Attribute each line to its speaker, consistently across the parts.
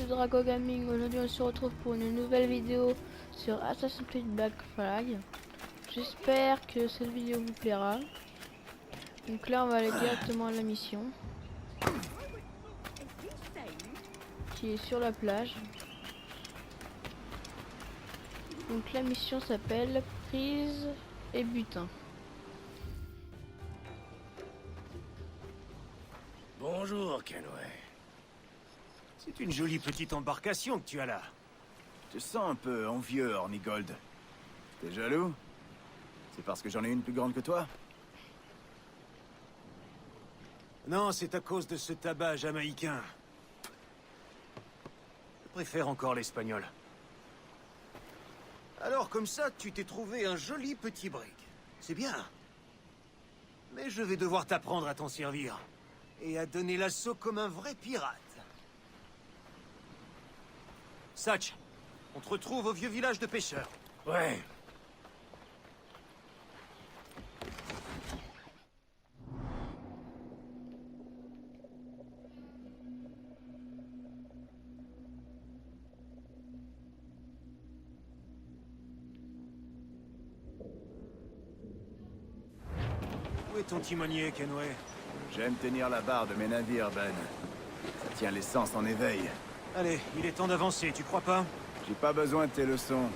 Speaker 1: c'est Drago Gaming. Aujourd'hui on se retrouve pour une nouvelle vidéo sur Assassin's Creed Black Flag. J'espère que cette vidéo vous plaira. Donc là on va aller directement à la mission qui est sur la plage. Donc la mission s'appelle prise et butin.
Speaker 2: Bonjour, Kenway. C'est une jolie petite embarcation que tu as là.
Speaker 3: Je te sens un peu envieux, Hornigold. T'es jaloux? C'est parce que j'en ai une plus grande que toi?
Speaker 2: Non, c'est à cause de ce tabac jamaïcain. Je préfère encore l'espagnol. Alors, comme ça, tu t'es trouvé un joli petit brick. C'est bien. Mais je vais devoir t'apprendre à t'en servir. Et à donner l'assaut comme un vrai pirate. Satch, on te retrouve au vieux village de pêcheurs. Ouais. Où est ton timonier, Kenway?
Speaker 3: J'aime tenir la barre de mes navires, Ben. Ça tient l'essence en éveil.
Speaker 2: Allez, il est temps d'avancer, tu crois pas?
Speaker 3: J'ai pas besoin de tes leçons.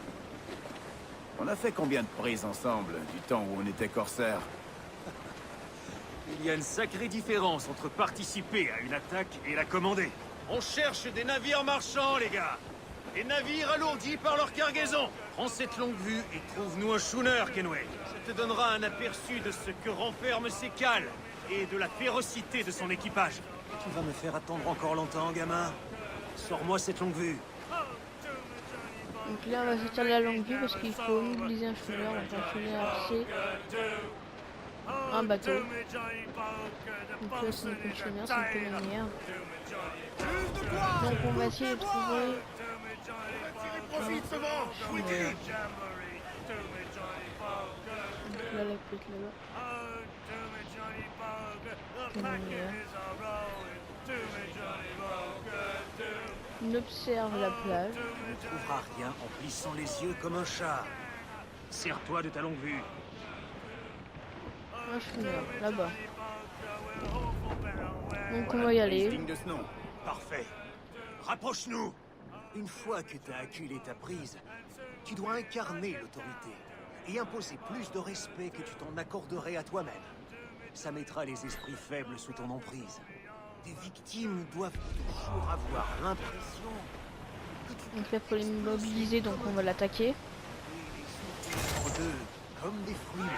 Speaker 3: On a fait combien de prises ensemble, du temps où on était corsaires?
Speaker 2: Il y a une sacrée différence entre participer à une attaque et la commander. On cherche des navires marchands, les gars. Des navires alourdis par leur cargaison. Prends cette longue vue et trouve-nous un schooner, Kenway. Ça te donnera un aperçu de ce que renferment ces cales et de la férocité de son équipage. Tu vas me faire attendre encore longtemps, gamin. Sors-moi cette longue vue.
Speaker 1: Donc là on va sortir de la longue vue parce qu'il faut mobiliser un schooner. Donc un schooner c'est un bateau. Donc là c'est une schooner, c'est une canonnière. Donc on va essayer de trouver un schooner. Donc là la côte là-bas. Canonnière. On observe la plage.
Speaker 2: Tu ne trouveras rien en plissant les yeux comme un chat. Sers-toi de ta longue vue.
Speaker 1: Un schooner, là-bas. Donc on va y aller.
Speaker 3: Digne de ce nom.
Speaker 2: Parfait. Rapproche-nous. Une fois que tu as acculé ta prise, tu dois incarner l'autorité et imposer plus de respect que tu t'en accorderais à toi-même. Ça mettra les esprits faibles sous ton emprise. Tes victimes doivent toujours avoir l'impression que tu
Speaker 1: Donc là, faut les mobiliser, donc on va l'attaquer.
Speaker 2: en deux comme des fruits.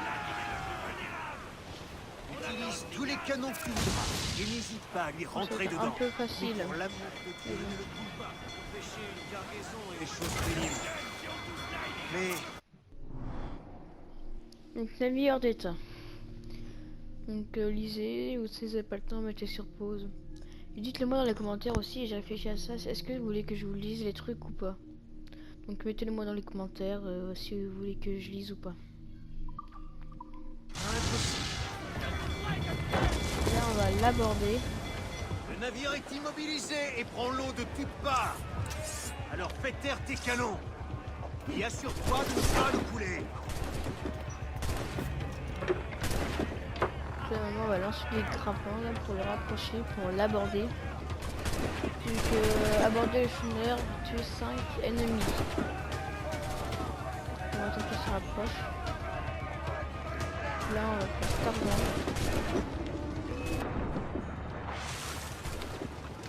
Speaker 2: Utilise tous les canons que tu voudras et n'hésite pas à lui rentrer
Speaker 1: C'est
Speaker 2: dedans.
Speaker 1: un peu facile.
Speaker 2: Mais pour l'amour de Dieu, ne le coupe pas pour empêcher une cargaison et les choses pénibles. Mais
Speaker 1: Donc navire d'état. Donc lisez, ou si vous n'avez pas le temps, mettez sur pause. Et dites-le moi dans les commentaires aussi, j'ai réfléchi à ça. Est-ce que vous voulez que je vous lise les trucs ou pas? Donc mettez-le moi dans les commentaires si vous voulez que je lise ou pas. Là on va l'aborder.
Speaker 2: le navire est immobilisé et prend l'eau de toutes parts. Alors fais taire tes canons et assure-toi de ne pas le couler.
Speaker 1: Là, maintenant, on va lancer des grimpants là, pour le rapprocher, pour l'aborder. Donc aborder le schooner, tuer 5 ennemis. On va attendre qu'il se rapproche. Là on va faire Tarzan.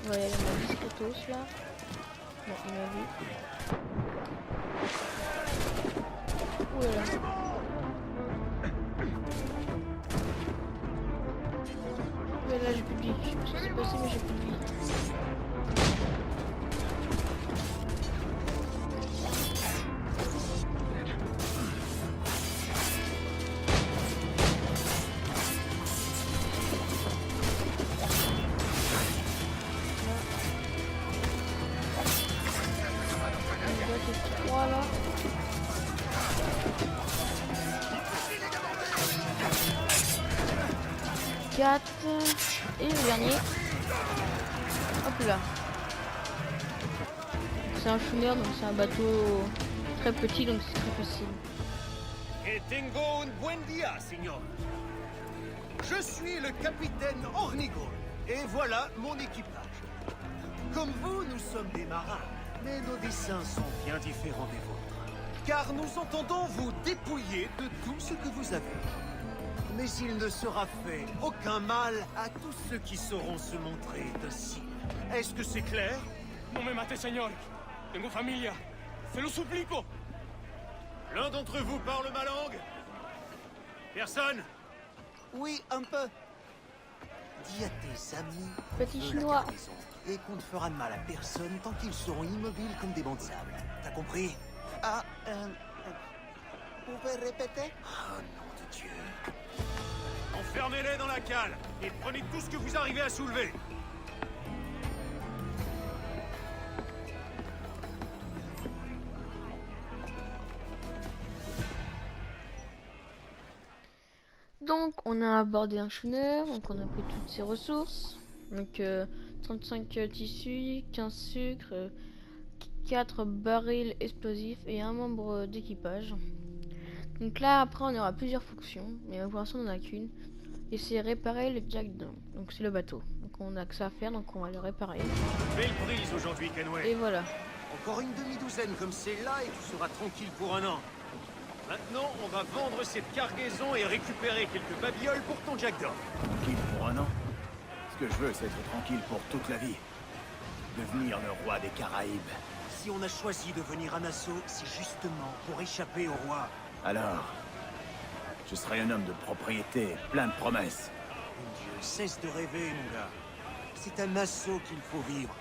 Speaker 1: On va y aller en discretos là. Bon, il m'a vu. Ouh là là. Ouais, là j'ai plus de vie. Je sais pas ce qui s'est passé mais j'ai plus de vie. Voilà. 4 et le dernier. Hop là. c'est un schooner, donc c'est un bateau très petit, donc c'est très facile.
Speaker 2: Et tengo un buen día, señor. Je suis le capitaine Hornigold, et voilà mon équipage. Comme vous, nous sommes des marins, mais nos desseins sont bien différents des vôtres. Car nous entendons vous dépouiller de tout ce que vous avez. Mais il ne sera fait aucun mal à tous ceux qui sauront se montrer dociles. Est-ce que c'est clair?
Speaker 4: No me mate, señor. Tengo familia. Se lo suplico.
Speaker 2: L'un d'entre vous parle ma langue? Personne?
Speaker 5: Oui, un peu. Dis à tes amis
Speaker 1: Petit
Speaker 5: de la
Speaker 1: chinois.
Speaker 5: cargaison et qu'on ne fera de mal à personne tant qu'ils seront immobiles comme des bancs de sable. T'as compris? Ah, vous pouvez répéter? Oh nom de Dieu.
Speaker 2: Enfermez-les dans la cale et prenez tout ce que vous arrivez à soulever.
Speaker 1: Donc on a abordé un schooner, donc on a pris toutes ses ressources. Donc 35 tissus, 15 sucres, 4 barils explosifs et un membre d'équipage. Donc là après on aura plusieurs fonctions, mais pour l'instant on en a qu'une. Et c'est réparer le Jack Daw. Donc c'est le bateau. Donc on a que ça à faire, donc on va le réparer.
Speaker 2: Belle brise aujourd'hui, Kenway.
Speaker 1: Et voilà.
Speaker 2: Encore une demi-douzaine comme c'est là et tu seras tranquille pour un an. Maintenant, on va vendre cette cargaison et récupérer quelques babioles pour ton Jack Daw.
Speaker 3: Tranquille pour un an. Ce que je veux, c'est être tranquille pour toute la vie. Devenir le roi des Caraïbes.
Speaker 5: Si on a choisi de venir à Nassau, c'est justement pour échapper au roi.
Speaker 3: Alors, je serai un homme de propriété, plein de promesses.
Speaker 5: Mon Dieu, cesse de rêver, mon gars. C'est à Nassau qu'il faut vivre,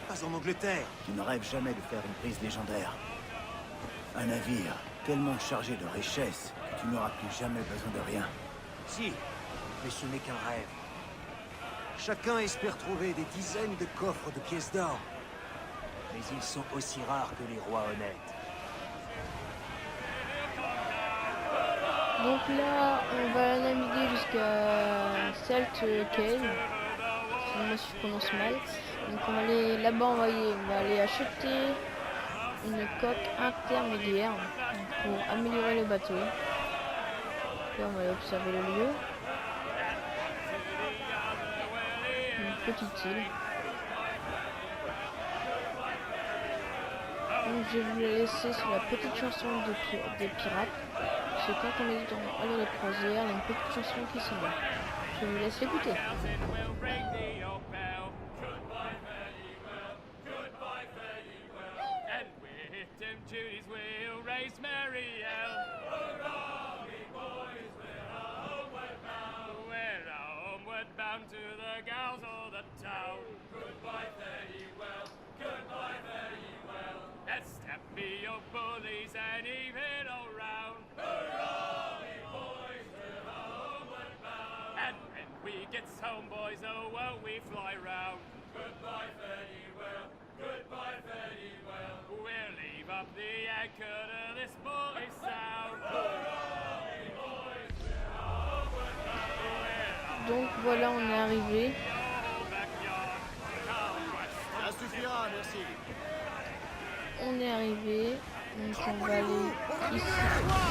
Speaker 5: pas en Angleterre.
Speaker 3: Tu ne rêves jamais de faire une prise légendaire. Un navire tellement chargé de richesses que tu n'auras plus jamais besoin de rien.
Speaker 5: Si, mais ce n'est qu'un rêve. Chacun espère trouver des dizaines de coffres de pièces d'or. Mais ils sont aussi rares que les rois honnêtes.
Speaker 1: Donc là on va naviguer jusqu'à Salt Cave. Si je prononce mal. Donc on va aller là-bas, on va aller acheter une coque intermédiaire pour améliorer le bateau. Là on va aller observer le lieu. Une petite île. Donc je vais vous la laisser sur la petite chanson des pirates. C'est quand on est dans Allure de croisière, il y a une petite chanson qui s'en va. Je vous laisse l'écouter.
Speaker 4: Home, boys, oh, won't we fly round? Goodbye, fairly well, goodbye, fairly well. We'll leave up the anchor to this bully sound.
Speaker 1: Donc voilà, on est arrivé.
Speaker 2: Ça suffira, merci.
Speaker 1: On est arrivé. Donc on va aller ici. Oh, excuse-moi.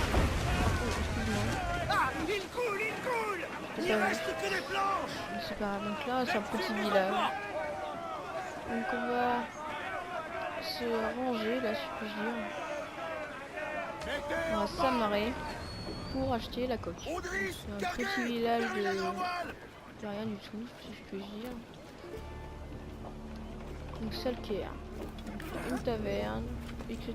Speaker 5: Ah, il coule, il coule! Il reste que des planches!
Speaker 1: C'est pas grave. Donc là, c'est un petit village. Donc on va se ranger là, si je puis dire. On va s'amarrer pour acheter la coque. C'est un petit village de rien du tout, si je puis dire. Donc Salcaire, une taverne, etc.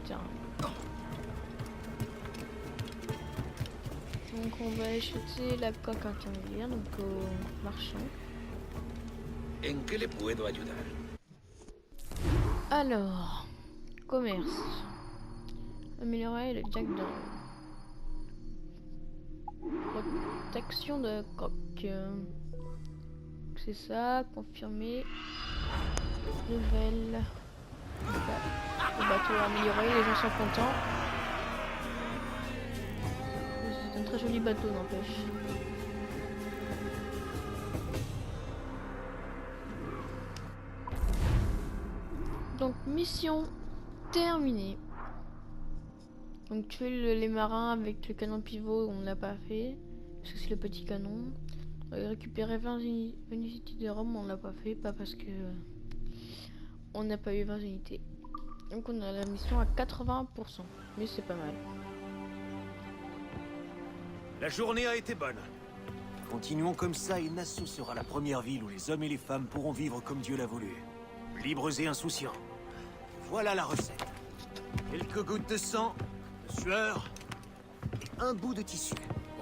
Speaker 1: Donc on va acheter la coque intermédiaire donc au marchand.
Speaker 6: ¿En qué le puedo ayudar?
Speaker 1: Alors, commerce. Améliorer le Jack Daw. Protection de coque. C'est ça, confirmer. Nouvelle. Le bateau amélioré, les gens sont contents. C'est un très joli bateau, n'empêche. Donc, mission terminé. Donc tuer les marins avec le canon pivot, on l'a pas fait. Parce que c'est le petit canon. Récupérer 20 unités de Rome, on l'a pas fait. Pas parce que on n'a pas eu 20 unités. Donc on a la mission à 80%. Mais c'est pas mal.
Speaker 2: La journée a été bonne.
Speaker 5: Continuons comme ça et Nassau sera la première ville où les hommes et les femmes pourront vivre comme Dieu l'a voulu. Libres et insouciants. Voilà la recette. Quelques gouttes de sang, de sueur, et un bout de tissu.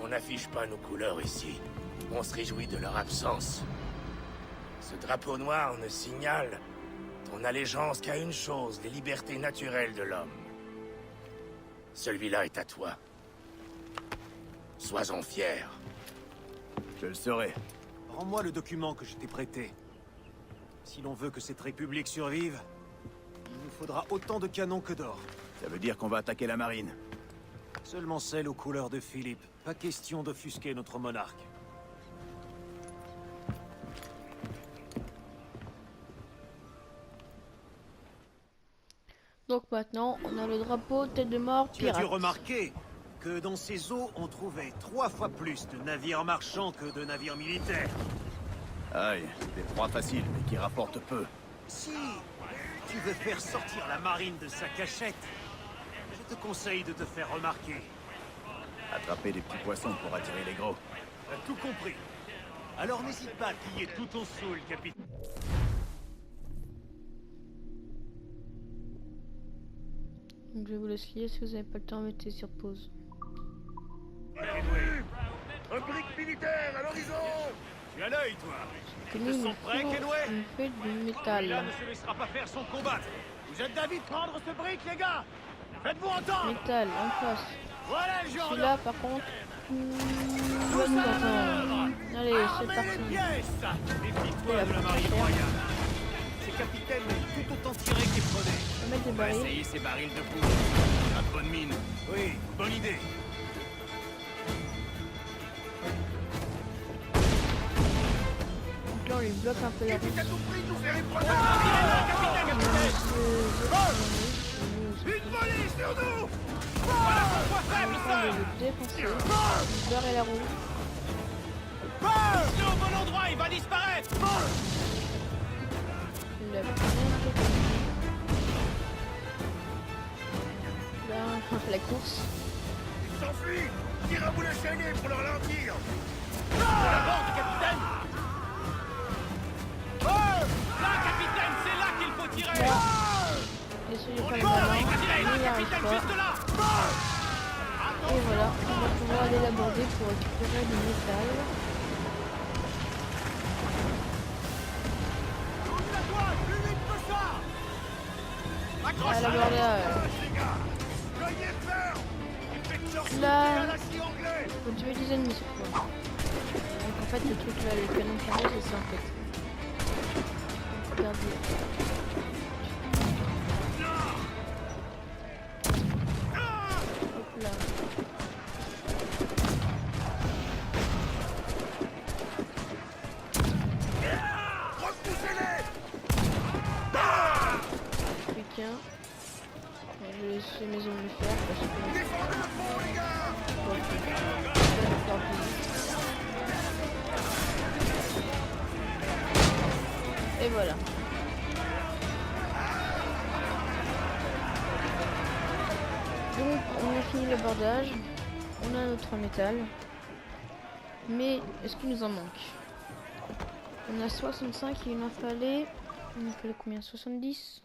Speaker 6: On n'affiche pas nos couleurs ici. On se réjouit de leur absence. Ce drapeau noir ne signale ton allégeance qu'à une chose, les libertés naturelles de l'homme. Celui-là est à toi. Sois-en fier.
Speaker 3: Je le serai.
Speaker 5: Rends-moi le document que je t'ai prêté. Si l'on veut que cette république survive, il nous faudra autant de canons que d'or.
Speaker 3: Ça veut dire qu'on va attaquer la marine.
Speaker 5: Seulement celle aux couleurs de Philippe. Pas question d'offusquer notre monarque.
Speaker 1: Donc maintenant, on a le drapeau tête de mort
Speaker 5: Tu as
Speaker 1: pirate.
Speaker 5: dû remarquer que dans ces eaux, on trouvait 3 fois plus de navires marchands que de navires militaires.
Speaker 3: Aïe, des proies faciles, mais qui rapportent peu.
Speaker 5: Si tu veux faire sortir la marine de sa cachette, je te conseille de te faire remarquer.
Speaker 3: Attraper des petits poissons pour attirer les gros.
Speaker 5: T'as tout compris. Alors n'hésite pas à piller tout ton saoul, capitaine.
Speaker 1: Donc je vous laisse lire, si vous n'avez pas le temps, mettez sur pause.
Speaker 2: Un brick militaire à l'horizon. Tu as l'œil, toi.
Speaker 1: Que
Speaker 2: Ils
Speaker 1: nous,
Speaker 2: sont
Speaker 1: il
Speaker 2: prêts,
Speaker 1: faut
Speaker 2: Kenway?
Speaker 1: une fête de
Speaker 2: Celui-là
Speaker 1: métal.
Speaker 2: ne se laissera pas faire son combat. Vous êtes d'avis de prendre ce brick, les gars? Faites-vous entendre.
Speaker 1: Métal, en face.
Speaker 2: Voilà le genre de...
Speaker 1: Celui-là, par contre, va nous entendre. Allez, c'est parti.
Speaker 2: Méfie-toi
Speaker 1: la
Speaker 2: de la
Speaker 1: porte
Speaker 2: marine
Speaker 1: cher.
Speaker 2: royale. Ces capitaines tout autant tirés qu'ils prenaient.
Speaker 1: On va mettre des
Speaker 2: On va
Speaker 1: barils.
Speaker 2: essayer ces barils de poudre. À bonne mine. Oui, bonne idée.
Speaker 1: Donc là, on lui bloque un peu la route.
Speaker 2: Une volée sur nous.
Speaker 1: On va le défoncer. Barrer la roue.
Speaker 2: C'est au bon endroit, il va disparaître.
Speaker 1: La première. Là, on fait la course.
Speaker 2: Il s'enfuit. Tire à bout la chaînée pour le ralentir. La bord du capitaine. Là, capitaine, c'est là qu'il faut tirer.
Speaker 1: Essayez de
Speaker 2: On
Speaker 1: faire
Speaker 2: est
Speaker 1: le
Speaker 2: bon,
Speaker 1: malin.
Speaker 2: il va tirer là,
Speaker 1: Il n'y arrive
Speaker 2: capitaine,
Speaker 1: pas.
Speaker 2: juste là.
Speaker 1: Et voilà, on va pouvoir aller l'aborder pour récupérer du métal.
Speaker 2: Tourne la toile, plus vite que ça.
Speaker 1: À l'abordage.
Speaker 2: les gars. Soyez fermes. Et faites leur
Speaker 1: Là.
Speaker 2: souffler à l'acier anglais.
Speaker 1: Faut tuer des ennemis sur fois. Donc en fait le truc là, le canon carré c'est ça en fait. Donc, regardez. Hop là.
Speaker 2: Repoussez-les.
Speaker 1: Plus qu'un. Bon, je vais laisser mes hommes le faire parce que
Speaker 2: Défendez le pont, les gars.
Speaker 1: Et voilà. Donc on a fini l'abordage. On a notre métal. Mais est-ce qu'il nous en manque? On a 65, il en fallait combien? 70?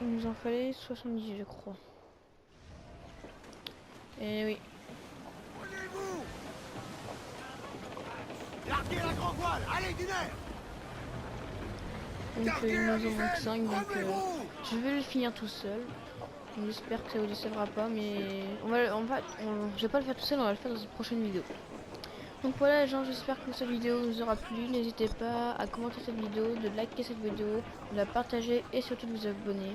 Speaker 1: Il nous en fallait 70 je crois. Et oui.
Speaker 2: Prenez-vous. Larguez la grand voile. Allez, du nerf.
Speaker 1: Donc il nous en manque 5 donc je vais le finir tout seul. J'espère que ça vous décevra pas mais je vais pas le faire tout seul, on va le faire dans une prochaine vidéo. Donc voilà les gens, j'espère que cette vidéo vous aura plu. N'hésitez pas à commenter cette vidéo, de liker cette vidéo, de la partager et surtout de vous abonner.